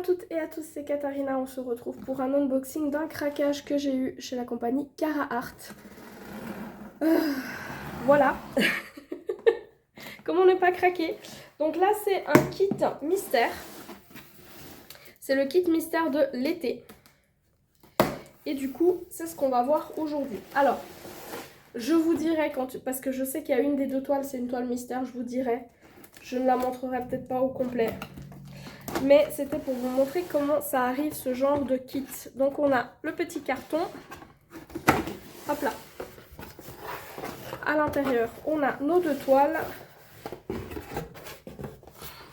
toutes et à tous, c'est Katharina. On se retrouve pour un unboxing d'un craquage que j'ai eu chez la compagnie Carhartt. Voilà. Comment ne pas craquer? Donc là, c'est un kit mystère. C'est le kit mystère de l'été. Et du coup, c'est ce qu'on va voir aujourd'hui. Alors, je vous dirai parce que je sais qu'il y a une des deux toiles, c'est une toile mystère, je vous dirai. Je ne la montrerai peut-être pas au complet. Mais c'était pour vous montrer comment ça arrive, ce genre de kit. Donc on a le petit carton. Hop là. À l'intérieur, on a nos deux toiles.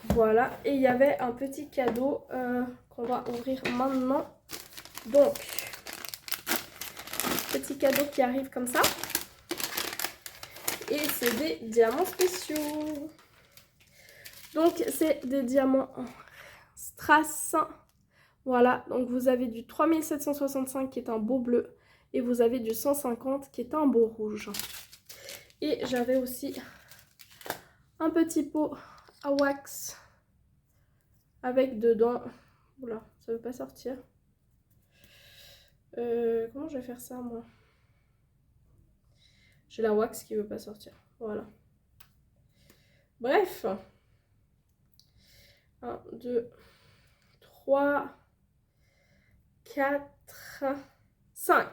Voilà. Et il y avait un petit cadeau qu'on va ouvrir maintenant. Donc, petit cadeau qui arrive comme ça. Et c'est des diamants spéciaux. Donc c'est des diamants en strass. Voilà, donc vous avez du 3765 qui est un beau bleu et vous avez du 150 qui est un beau rouge. Et j'avais aussi un petit pot à wax avec dedans, oula, ça veut pas sortir. Comment je vais faire ça moi? J'ai la wax qui veut pas sortir, voilà. Bref, 1, 2, 3, 4, 5.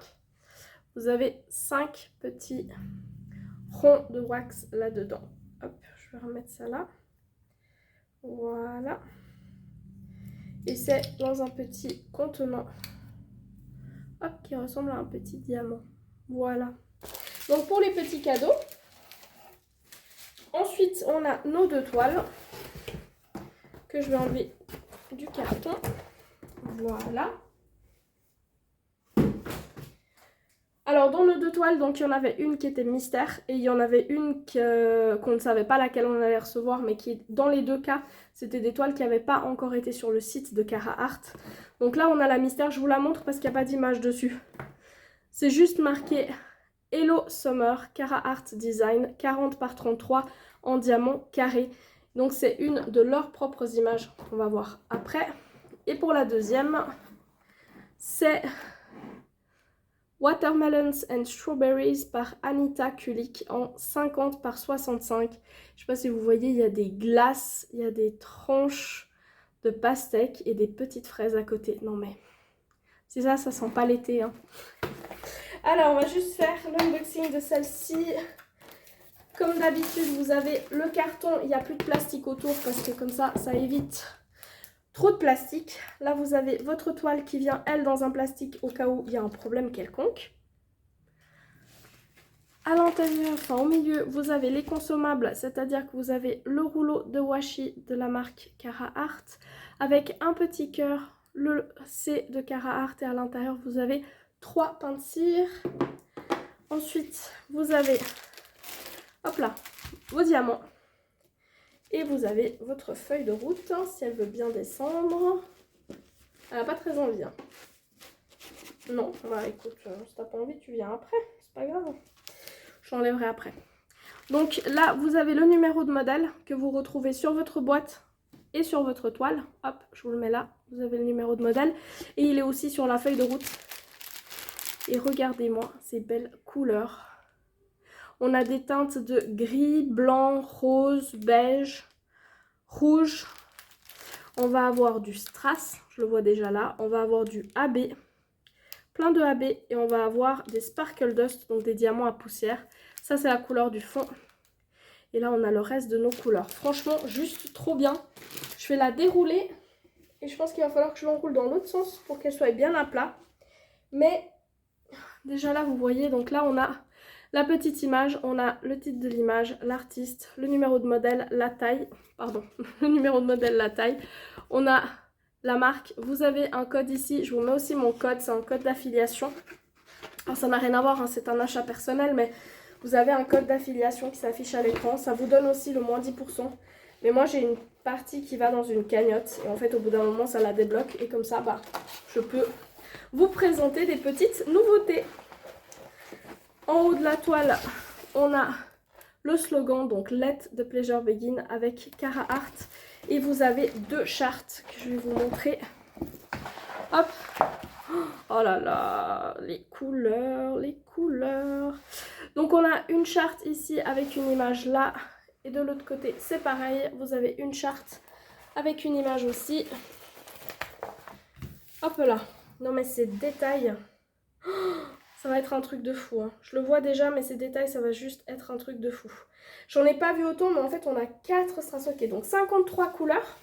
Vous avez 5 petits ronds de wax là-dedans. Hop, je vais remettre ça là. Voilà. Et c'est dans un petit contenant. Hop, qui ressemble à un petit diamant. Voilà. Donc pour les petits cadeaux. Ensuite, on a nos deux toiles. Que je vais enlever du carton. Voilà. Alors dans nos deux toiles, donc il y en avait une qui était mystère et il y en avait une qu'on ne savait pas laquelle on allait recevoir, mais qui dans les deux cas, c'était des toiles qui n'avaient pas encore été sur le site de Carhartt. Donc là on a la mystère, je vous la montre parce qu'il n'y a pas d'image dessus. C'est juste marqué Hello Summer Carhartt Design 40 par 33 en diamant carré. Donc c'est une de leurs propres images qu'on va voir après. Et pour la deuxième, c'est Watermelons and Strawberries par Anita Kulik en 50 par 65. Je ne sais pas si vous voyez, il y a des glaces, il y a des tranches de pastèque et des petites fraises à côté. Non mais, c'est ça, ça sent pas l'été. Hein. Alors, on va juste faire l'unboxing de celle-ci. Comme d'habitude, vous avez le carton, il n'y a plus de plastique autour parce que comme ça, ça évite trop de plastique. Là, vous avez votre toile qui vient, elle, dans un plastique au cas où il y a un problème quelconque. À l'intérieur, enfin au milieu, vous avez les consommables, c'est-à-dire que vous avez le rouleau de washi de la marque Carhartt avec un petit cœur, le C de Carhartt et à l'intérieur, vous avez 3 pains de cire. Ensuite, vous avez, hop là, vos diamants. Et vous avez votre feuille de route, hein, si elle veut bien descendre. Elle n'a pas très envie. Hein. Non, bah écoute, si t'as pas envie, tu viens après. C'est pas grave. J'enlèverai après. Donc là, vous avez le numéro de modèle que vous retrouvez sur votre boîte et sur votre toile. Hop, je vous le mets là. Vous avez le numéro de modèle. Et il est aussi sur la feuille de route. Et regardez-moi ces belles couleurs. On a des teintes de gris, blanc, rose, beige, rouge. On va avoir du strass, je le vois déjà là. On va avoir du AB, plein de AB. Et on va avoir des sparkle dust, donc des diamants à poussière. Ça, c'est la couleur du fond. Et là, on a le reste de nos couleurs. Franchement, juste trop bien. Je vais la dérouler. Et je pense qu'il va falloir que je l'enroule dans l'autre sens pour qu'elle soit bien à plat. Mais déjà là, vous voyez, donc là, on a la petite image, on a le titre de l'image, l'artiste, le numéro de modèle, la taille, pardon, le numéro de modèle, la taille. On a la marque, vous avez un code ici, je vous mets aussi mon code, c'est un code d'affiliation. Alors ça n'a rien à voir, hein, c'est un achat personnel, mais vous avez un code d'affiliation qui s'affiche à l'écran. Ça vous donne aussi le moins 10%. Mais moi j'ai une partie qui va dans une cagnotte et en fait au bout d'un moment ça la débloque et comme ça, bah, je peux vous présenter des petites nouveautés. En haut de la toile, on a le slogan, donc Let the Pleasure Begin avec Carhartt. Et vous avez deux chartes que je vais vous montrer. Hop. Oh là là, les couleurs, les couleurs. Donc on a une charte ici avec une image là. Et de l'autre côté, c'est pareil. Vous avez une charte avec une image aussi. Hop là. Non mais ces détails, ça va être un truc de fou. Hein. Je le vois déjà, mais ces détails, ça va juste être un truc de fou. J'en ai pas vu autant, mais en fait, on a 4 strass. Ok, donc 53 couleurs.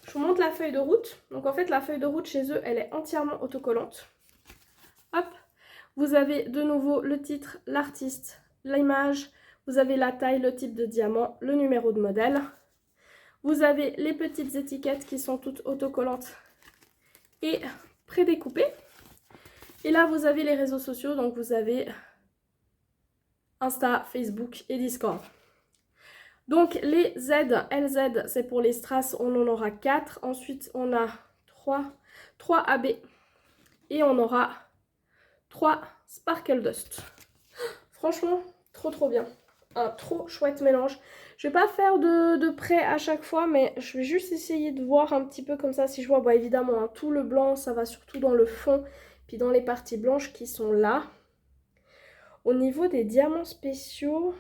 Je vous montre la feuille de route. Donc en fait, la feuille de route chez eux, elle est entièrement autocollante. Hop. Vous avez de nouveau le titre, l'artiste, l'image. Vous avez la taille, le type de diamant, le numéro de modèle. Vous avez les petites étiquettes qui sont toutes autocollantes et prédécoupées. Et là, vous avez les réseaux sociaux. Donc vous avez Insta, Facebook et Discord. Donc les Z, LZ, c'est pour les strass, on en aura 4. Ensuite, on a 3 AB et on aura 3 Sparkle Dust. Franchement, trop bien. Un trop chouette mélange. Je vais pas faire de près à chaque fois, mais je vais juste essayer de voir un petit peu comme ça si je vois. Bon, évidemment, hein, tout le blanc, ça va surtout dans le fond, puis dans les parties blanches qui sont là. Au niveau des diamants spéciaux...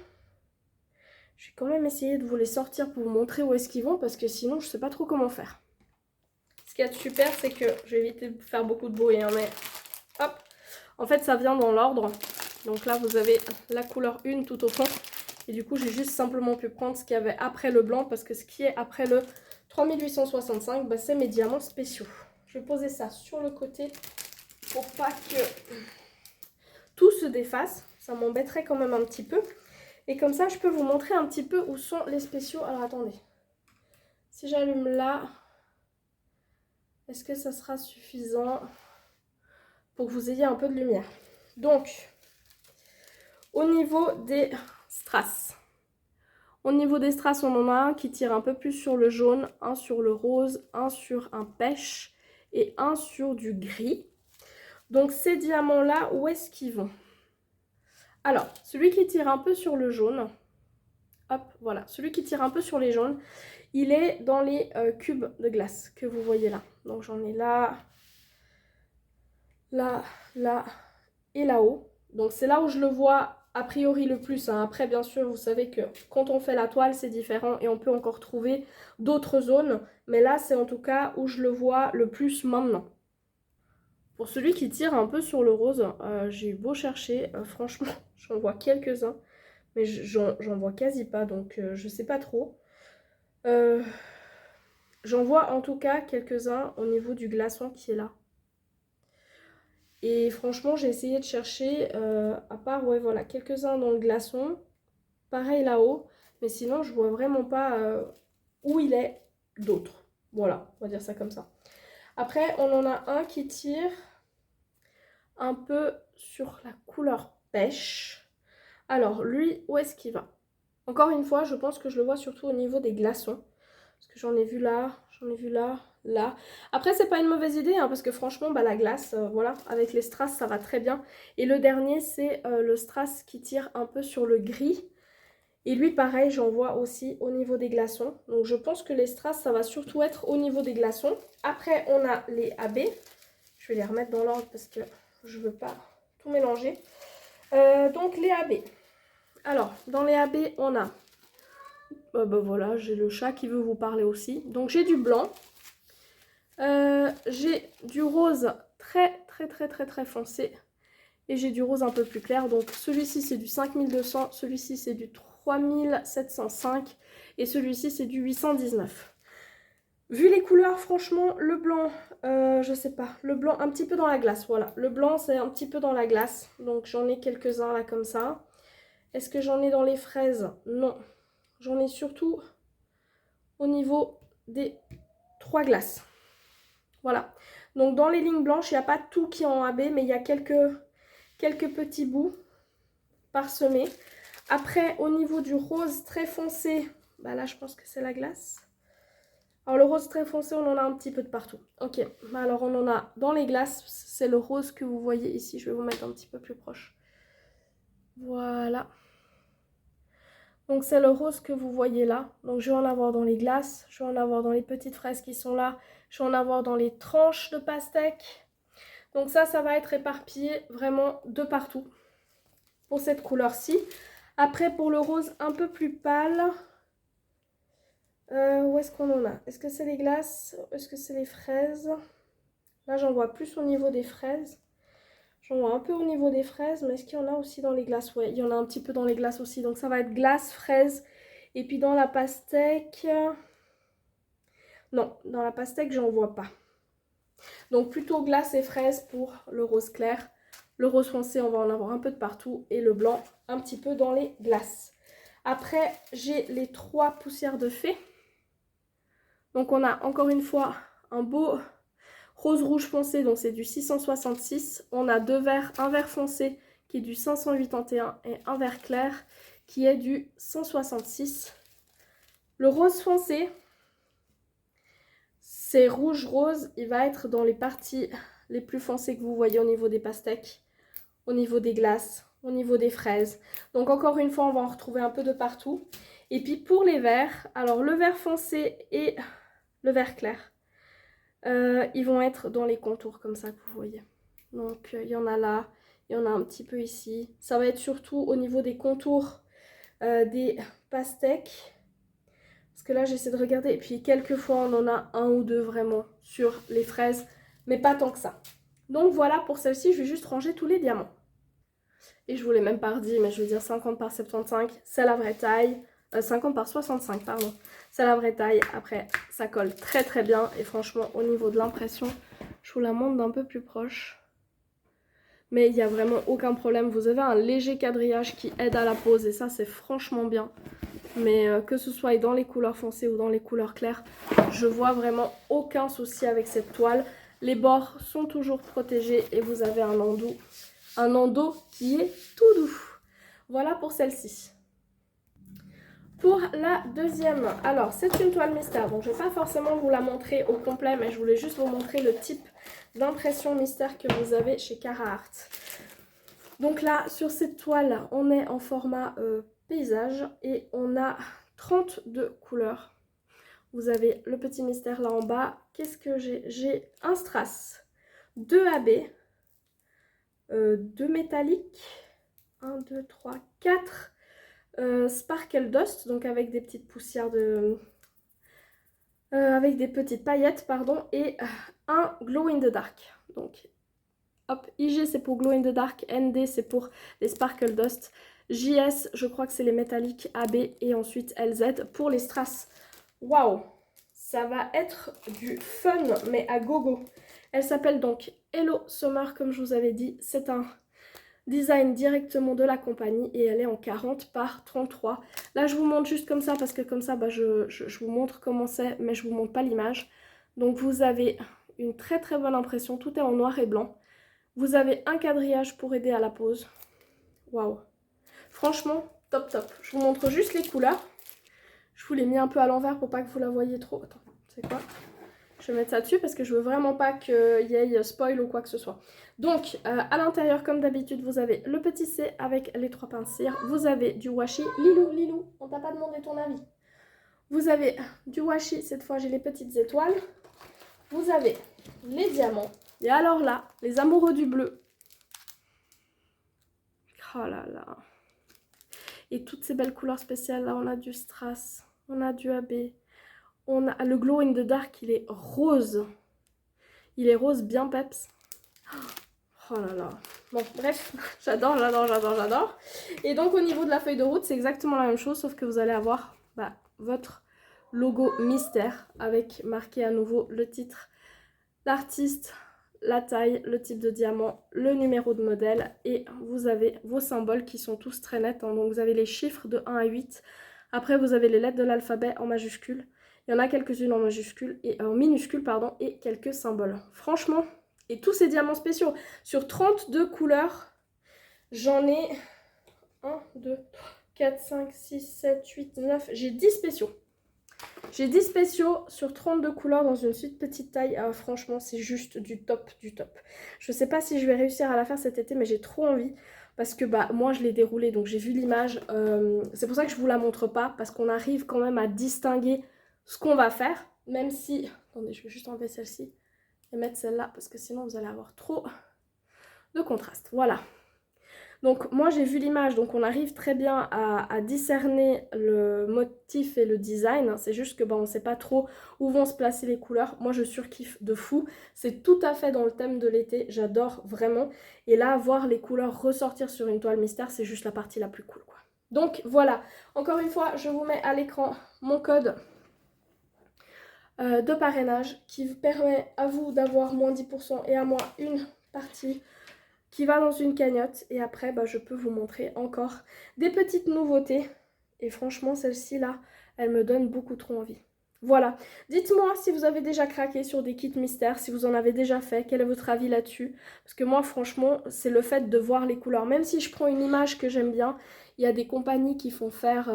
Je vais quand même essayer de vous les sortir pour vous montrer où est-ce qu'ils vont parce que sinon je sais pas trop comment faire. Ce qu'il y a de super, c'est que je vais éviter de faire beaucoup de bruit, hein, mais hop, en fait ça vient dans l'ordre. Donc là vous avez la couleur 1 tout au fond et du coup j'ai juste simplement pu prendre ce qu'il y avait après le blanc parce que ce qui est après le 3865, bah, c'est mes diamants spéciaux. Je vais poser ça sur le côté pour pas que tout se défasse, ça m'embêterait quand même un petit peu. Et comme ça, je peux vous montrer un petit peu où sont les spéciaux. Alors, attendez. Si j'allume là, est-ce que ça sera suffisant pour que vous ayez un peu de lumière? Donc, au niveau des strass. Au niveau des strass, on en a un qui tire un peu plus sur le jaune, un sur le rose, un sur un pêche et un sur du gris. Donc, ces diamants-là, où est-ce qu'ils vont? Alors, celui qui tire un peu sur le jaune... Hop, voilà. Celui qui tire un peu sur les jaunes, il est dans les cubes de glace que vous voyez là. Donc j'en ai là, là, là et là-haut. Donc c'est là où je le vois a priori le plus. Hein. Après, bien sûr, vous savez que quand on fait la toile, c'est différent et on peut encore trouver d'autres zones. Mais là, c'est en tout cas où je le vois le plus maintenant. Pour celui qui tire un peu sur le rose, j'ai eu beau chercher. Franchement, j'en vois quelques-uns. Mais j'en vois quasi pas, donc je sais pas trop. J'en vois en tout cas quelques-uns au niveau du glaçon qui est là. Et franchement, j'ai essayé de chercher, à part, ouais, voilà, quelques-uns dans le glaçon. Pareil là-haut. Mais sinon, je vois vraiment pas où il est d'autres. Voilà, on va dire ça comme ça. Après, on en a un qui tire un peu sur la couleur pêche. Alors, lui, où est-ce qu'il va? Encore une fois, je pense que je le vois surtout au niveau des glaçons. Parce que j'en ai vu là, j'en ai vu là, là. Après, c'est pas une mauvaise idée, hein, parce que franchement, bah, la glace, voilà, avec les strass, ça va très bien. Et le dernier, c'est le strass qui tire un peu sur le gris. Et lui, pareil, j'en vois aussi au niveau des glaçons. Donc, je pense que les strass, ça va surtout être au niveau des glaçons. Après, on a les AB. Je vais les remettre dans l'ordre parce que je veux pas tout mélanger. Donc, les AB. Alors, dans les AB, on a... bah voilà, j'ai le chat qui veut vous parler aussi. Donc, j'ai du blanc. J'ai du rose très foncé. Et j'ai du rose un peu plus clair. Donc, celui-ci, c'est du 5200. Celui-ci, c'est du 3705. Et celui-ci, c'est du 819. Vu les couleurs, franchement, le blanc, je sais pas. Le blanc, un petit peu dans la glace, voilà. Le blanc, c'est un petit peu dans la glace. Donc, j'en ai quelques-uns là, comme ça. Est-ce que j'en ai dans les fraises? Non. J'en ai surtout au niveau des 3 glaces. Voilà. Donc dans les lignes blanches, il n'y a pas tout qui est en AB, mais il y a quelques petits bouts parsemés. Après, au niveau du rose très foncé, bah là je pense que c'est la glace. Alors le rose très foncé, on en a un petit peu de partout. Ok, alors on en a dans les glaces, c'est le rose que vous voyez ici. Je vais vous mettre un petit peu plus proche. Voilà. Donc c'est le rose que vous voyez là. Donc je vais en avoir dans les glaces, je vais en avoir dans les petites fraises qui sont là. Je vais en avoir dans les tranches de pastèque. Donc ça va être éparpillé vraiment de partout pour cette couleur-ci. Après, pour le rose un peu plus pâle, où est-ce qu'on en a? Est-ce que c'est les glaces? Est-ce que c'est les fraises? Là, j'en vois plus au niveau des fraises. J'en vois un peu au niveau des fraises, mais est-ce qu'il y en a aussi dans les glaces? Ouais, il y en a un petit peu dans les glaces aussi. Donc ça va être glace, fraise. Et puis dans la pastèque... Non, dans la pastèque, j'en vois pas. Donc plutôt glace et fraise pour le rose clair. Le rose foncé, on va en avoir un peu de partout. Et le blanc, un petit peu dans les glaces. Après, j'ai les 3 poussières de fée. Donc on a encore une fois un beau rose rouge foncé, donc c'est du 666. On a 2 verres, un vert foncé qui est du 581 et un vert clair qui est du 166. Le rose foncé, c'est rouge rose, il va être dans les parties les plus foncées que vous voyez au niveau des pastèques, au niveau des glaces, au niveau des fraises. Donc encore une fois, on va en retrouver un peu de partout. Et puis pour les verts, alors le vert foncé et le vert clair, ils vont être dans les contours comme ça que vous voyez. Donc il y en a là, il y en a un petit peu ici. Ça va être surtout au niveau des contours des pastèques. Parce que là j'essaie de regarder. Et puis quelquefois on en a un ou deux vraiment sur les fraises. Mais pas tant que ça. Donc voilà pour celle-ci, je vais juste ranger tous les diamants. Et je vous l'ai même pas redit, mais je veux dire 50 par 75, c'est la vraie taille. 50 par 65, pardon. C'est la vraie taille. Après, ça colle très très bien. Et franchement, au niveau de l'impression, je vous la montre d'un peu plus proche. Mais il n'y a vraiment aucun problème. Vous avez un léger quadrillage qui aide à la pose. Et ça, c'est franchement bien. Mais que ce soit dans les couleurs foncées ou dans les couleurs claires, je vois vraiment aucun souci avec cette toile. Les bords sont toujours protégés et vous avez un endos qui est tout doux. Voilà pour celle-ci. Pour la deuxième, alors c'est une toile mystère, donc je ne vais pas forcément vous la montrer au complet, mais je voulais juste vous montrer le type d'impression mystère que vous avez chez Carhartt. Donc là, sur cette toile, on est en format paysage et on a 32 couleurs. Vous avez le petit mystère là en bas. Qu'est-ce que j'ai? J'ai un strass, 2 AB, 2 métalliques, 1, 2, 3, 4 Sparkle Dust, donc avec des petites poussières de... avec des petites paillettes, pardon, et un Glow in the Dark. Donc, hop, IG c'est pour Glow in the Dark, ND c'est pour les Sparkle Dust, JS je crois que c'est les métalliques, AB et ensuite LZ pour les strass. Waouh, ça va être du fun, mais à gogo. Elle s'appelle donc Hello Summer, comme je vous avais dit, c'est un design directement de la compagnie et elle est en 40 par 33. Là je vous montre juste comme ça parce que comme ça je vous montre comment c'est, mais je vous montre pas l'image. Donc vous avez une très très bonne impression, tout est en noir et blanc. Vous avez un quadrillage pour aider à la pose. Waouh, franchement top top. Je vous montre juste les couleurs. Je vous l'ai mis un peu à l'envers pour pas que vous la voyez trop. Attends, c'est quoi? Je vais mettre ça dessus parce que je veux vraiment pas qu'il y ait spoil ou quoi que ce soit. Donc, à l'intérieur, comme d'habitude, vous avez le petit C avec les 3 pinces cire. Vous avez du washi. Lilou, on t'a pas demandé ton avis. Vous avez du washi. Cette fois, j'ai les petites étoiles. Vous avez les diamants. Et alors là, les amoureux du bleu. Oh là là. Et toutes ces belles couleurs spéciales. Là, on a du strass. On a du AB. On a le glow in the dark, il est rose. Il est rose bien peps. Oh là là. Bon, bref, j'adore. Et donc, au niveau de la feuille de route, c'est exactement la même chose, sauf que vous allez avoir votre logo mystère avec marqué à nouveau le titre, l'artiste, la taille, le type de diamant, le numéro de modèle. Et vous avez vos symboles qui sont tous très nets. Hein. Donc, vous avez les chiffres de 1 à 8. Après, vous avez les lettres de l'alphabet en majuscule. Il y en a quelques-unes en majuscule et en minuscule, pardon, et quelques symboles. Franchement, et tous ces diamants spéciaux. Sur 32 couleurs, j'en ai 1, 2, 3, 4, 5, 6, 7, 8, 9. J'ai 10 spéciaux. J'ai 10 spéciaux sur 32 couleurs dans une suite petite taille. Franchement, c'est juste du top, du top. Je ne sais pas si je vais réussir à la faire cet été, mais j'ai trop envie. Parce que moi, je l'ai déroulée, donc j'ai vu l'image. C'est pour ça que je ne vous la montre pas, parce qu'on arrive quand même à distinguer ce qu'on va faire. même si... Attendez, je vais juste enlever celle-ci et mettre celle-là parce que sinon vous allez avoir trop de contraste. Voilà. Donc moi j'ai vu l'image, donc on arrive très bien à discerner le motif et le design. C'est juste que on ne sait pas trop où vont se placer les couleurs. Moi je surkiffe de fou. C'est tout à fait dans le thème de l'été. J'adore vraiment. Et là, voir les couleurs ressortir sur une toile mystère, c'est juste la partie la plus cool, quoi. Donc voilà. Encore une fois, je vous mets à l'écran mon code de parrainage qui vous permet à vous d'avoir moins 10% et à moi une partie qui va dans une cagnotte. Et après, je peux vous montrer encore des petites nouveautés. Et franchement, celle-ci là, elle me donne beaucoup trop envie. Voilà. Dites-moi si vous avez déjà craqué sur des kits mystères, si vous en avez déjà fait, quel est votre avis là-dessus? Parce que moi, franchement, c'est le fait de voir les couleurs. Même si je prends une image que j'aime bien, il y a des compagnies qui font faire,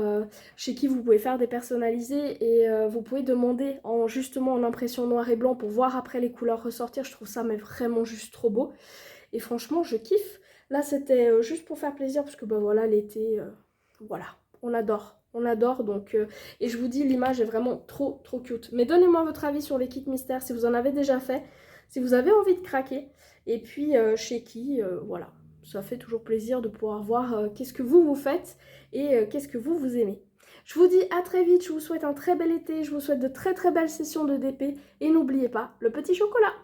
chez qui vous pouvez faire des personnalisés et vous pouvez demander justement en impression noir et blanc pour voir après les couleurs ressortir. Je trouve ça mais vraiment juste trop beau. Et franchement, je kiffe. Là, c'était juste pour faire plaisir parce que voilà, l'été, voilà, on adore. On adore donc, et je vous dis, l'image est vraiment trop trop cute. Mais donnez-moi votre avis sur les kits mystères, si vous en avez déjà fait, si vous avez envie de craquer, et puis chez qui, voilà. Ça fait toujours plaisir de pouvoir voir qu'est-ce que vous faites et qu'est-ce que vous aimez. Je vous dis à très vite, je vous souhaite un très bel été, je vous souhaite de très très belles sessions de DP, et n'oubliez pas le petit chocolat.